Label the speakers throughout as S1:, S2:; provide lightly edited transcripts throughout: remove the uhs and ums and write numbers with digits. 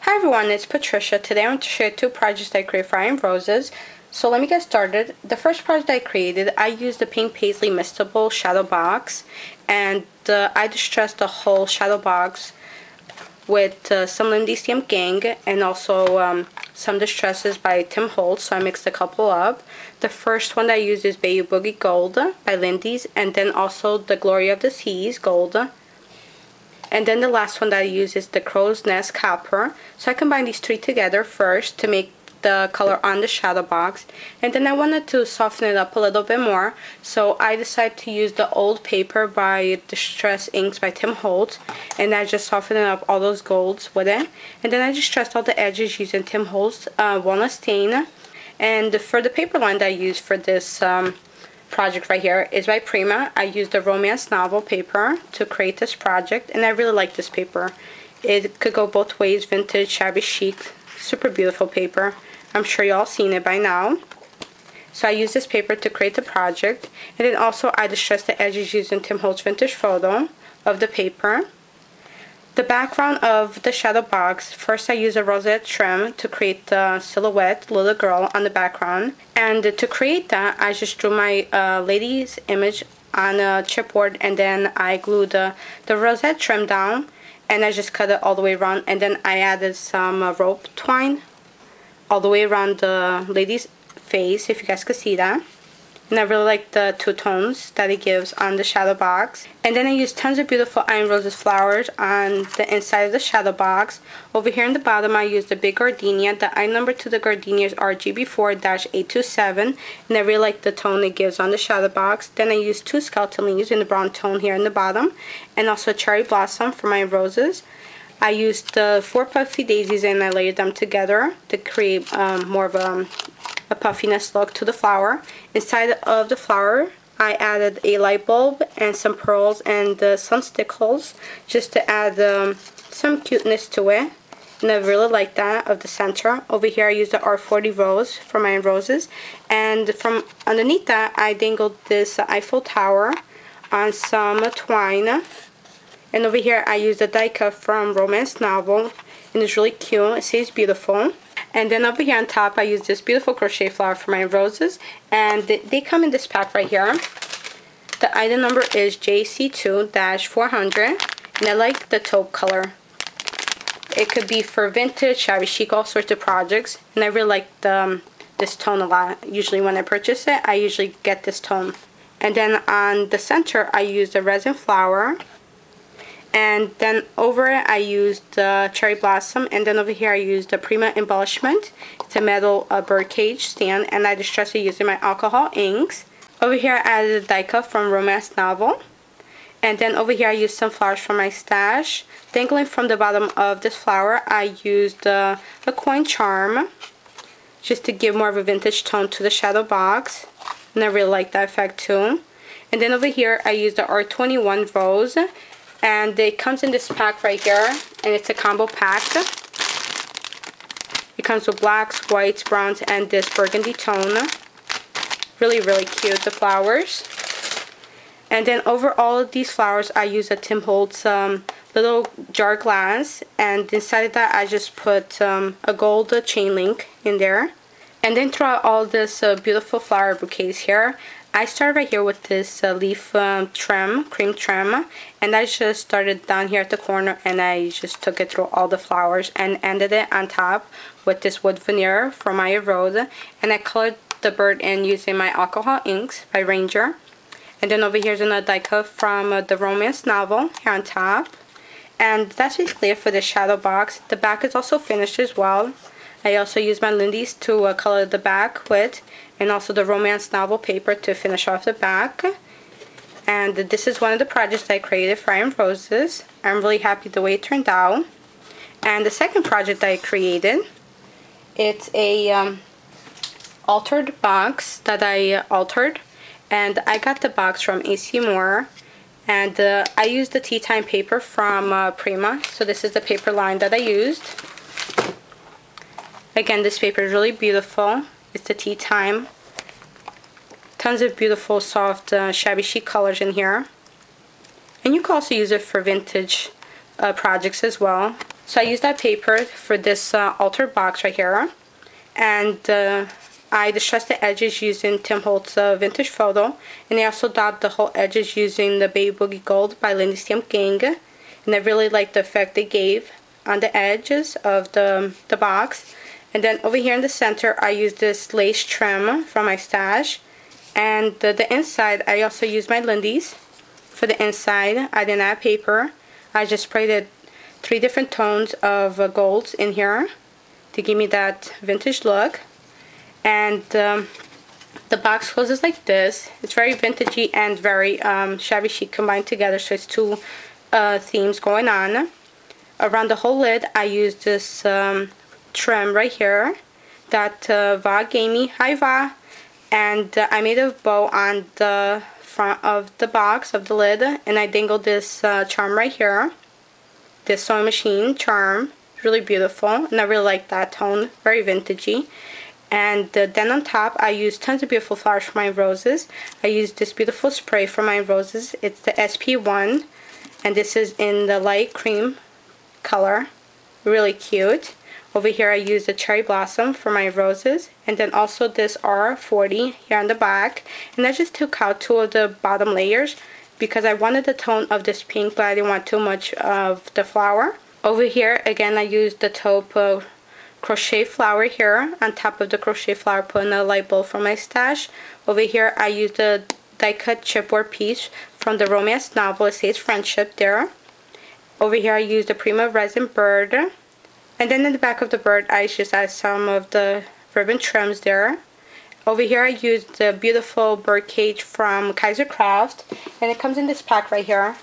S1: Hi everyone, it's Patricia. Today I want to share two projects I created for I Am Roses. So let me get started. The first project I created, I used the pink Paislee Mistable shadow box, and I distressed the whole shadow box with some Lindy Stamp Gang and also some distresses by Tim Holtz, so I mixed a couple up. The first one that I used is Bayou Boogie Gold by Lindy's, and then also the Glory of the Seas Gold. And then the last one that I use is the Crow's Nest Copper. So I combine these three together first to make the color on the shadow box. And then I wanted to soften it up a little bit more. So I decided to use the old paper by Distress Inks by Tim Holtz. And I just softened up all those golds with it. And then I distressed all the edges using Tim Holtz Walnut Stain. And for the paper line that I used for this project right here is by Prima. I used the romance novel paper to create this project, and I really like this paper. It could go both ways, vintage, shabby chic, super beautiful paper. I'm sure you all seen it by now. So I used this paper to create the project, and then also I distressed the edges using Tim Holtz Vintage Photo of the paper. The background of the shadow box, first I used a rosette trim to create the silhouette little girl on the background, and to create that I just drew my lady's image on a chipboard, and then I glued the rosette trim down, and I just cut it all the way around, and then I added some rope twine all the way around the lady's face, if you guys could see that. And I really like the two tones that it gives on the shadow box. And then I used tons of beautiful I Am Roses flowers on the inside of the shadow box. Over here in the bottom I used a big gardenia. The I number to the gardenias are GB4-827. And I really like the tone it gives on the shadow box. Then I used two skeleton leaves in the brown tone here in the bottom. And also a cherry blossom for my roses. I used the 4 puffy daisies and I layered them together to create more of a puffiness look to the flower. Inside of the flower I added a light bulb and some pearls and some stickles just to add some cuteness to it, and I really like that of the center. Over here I used the R40 rose for my roses, and from underneath that I dangled this Eiffel Tower on some twine. And over here I used a die cut from Romance Novel, and it's really cute. It says beautiful. And then over here on top I used this beautiful crochet flower for my roses, and they come in this pack right here. The item number is JC2-400, and I like the taupe color. It could be for vintage, shabby chic, all sorts of projects, and I really like this tone a lot. Usually when I purchase it I usually get this tone. And then on the center I used a resin flower. And then over it I used the cherry blossom, and then over here I used the Prima embellishment. It's a metal birdcage stand, and I distressed it using my alcohol inks. Over here I added a die cut from Romance Novel, and then over here I used some flowers from my stash. Dangling from the bottom of this flower I used a coin charm just to give more of a vintage tone to the shadow box, and I really like that effect too. And then over here I used the R21 rose, and it comes in this pack right here, and it's a combo pack. It comes with blacks, whites, browns, and this burgundy tone. Really, really cute, the flowers. And then over all of these flowers I use a Tim Holtz little jar glass, and inside of that I just put a gold chain link in there. And then throughout all this beautiful flower bouquets here, I started right here with this leaf trim, cream trim, and I just started down here at the corner, and I just took it through all the flowers and ended it on top with this wood veneer from my rose, and I colored the bird in using my alcohol inks by Ranger. And then over here's another die cut from the Romance Novel here on top. And that's basically it for the shadow box. The back is also finished as well. I also used my Lindy's to color the back with, and also the Romance Novel paper to finish off the back. And this is one of the projects I created for I Am Roses. I'm really happy the way it turned out. And the second project I created, it's a altered box that I altered, and I got the box from AC Moore, and I used the Tea Thyme paper from Prima. So this is the paper line that I used. Again, this paper is really beautiful. It's the Tea Thyme. Tons of beautiful, soft, shabby chic colors in here. And you can also use it for vintage projects as well. So I used that paper for this altar box right here, and I distressed the edges using Tim Holtz Vintage Photo, and I also daubed the whole edges using the Baby Boogie Gold by Lindy Stamp Gang, and I really liked the effect they gave on the edges of the box. And then over here in the center, I used this lace trim from my stash, and the inside, I also used my Lindy's. For the inside, I didn't add paper. I just sprayed it 3 different tones of golds in here to give me that vintage look. And the box closes like this. It's very vintagey and very shabby chic combined together, so it's 2 themes going on. Around the whole lid, I used this trim right here that Va gave me. Hi Va! And I made a bow on the front of the box, of the lid, and I dangled this charm right here. This sewing machine charm. Really beautiful, and I really like that tone. Very vintagey. And then on top, I used tons of beautiful flowers for my roses. I used this beautiful spray for my roses. It's the SP1, and this is in the light cream color. Really cute. Over here, I used the cherry blossom for my roses, and then also this R40 here on the back. And I just took out 2 of the bottom layers because I wanted the tone of this pink, but I didn't want too much of the flower. Over here, again, I used the taupe crochet flower here on top of the crochet flower, put in a light bulb from my stash. Over here, I used the die cut chipboard piece from the romance novel It Says Friendship there. Over here, I used the Prima resin bird, and then in the back of the bird, I just added some of the ribbon trims there. Over here, I used the beautiful bird cage from Kaiser Craft, and it comes in this pack right here.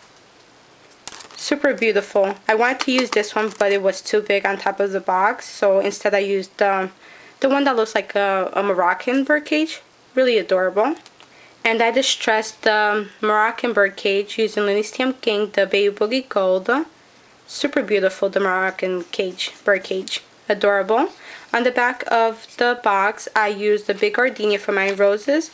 S1: Super beautiful. I wanted to use this one, but it was too big on top of the box, so instead I used the one that looks like a Moroccan birdcage. Really adorable. And I distressed the Moroccan birdcage using Lindy Stamp Gang, the Baby Boogie Gold. Super beautiful, the Moroccan birdcage. Adorable. On the back of the box, I used the big gardenia for my roses.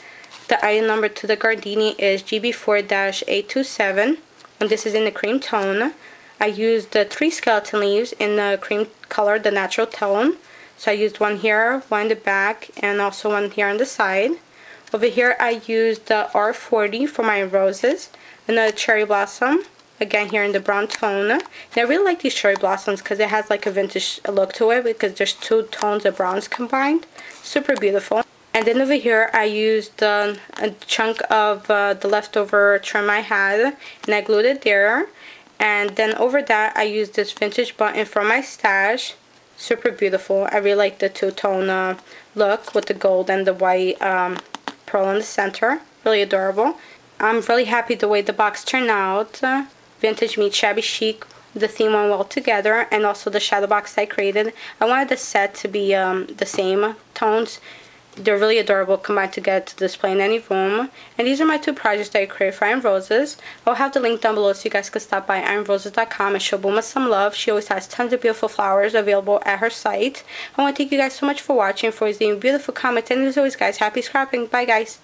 S1: The item number to the gardenia is GB4-827. And this is in the cream tone. I used the 3 skeleton leaves in the cream color, the natural tone. So I used one here, one in the back, and also one here on the side. Over here I used the R40 for my roses, another cherry blossom, again here in the brown tone. And I really like these cherry blossoms because it has like a vintage look to it because there's 2 tones of browns combined. Super beautiful. And then over here, I used a chunk of the leftover trim I had, and I glued it there. And then over that, I used this vintage button from my stash. Super beautiful. I really like the 2-tone look with the gold and the white pearl in the center. Really adorable. I'm really happy the way the box turned out. Vintage meets shabby chic. The theme went well together, and also the shadow box I created. I wanted the set to be the same tones. They're really adorable combined together to display in any room. And these are my 2 projects that I created for Iron Roses. I'll have the link down below so you guys can stop by ironroses.com and show Bunma some love. She always has tons of beautiful flowers available at her site. I want to thank you guys so much for watching, for leaving beautiful comments, and as always guys, happy scrapping. Bye guys.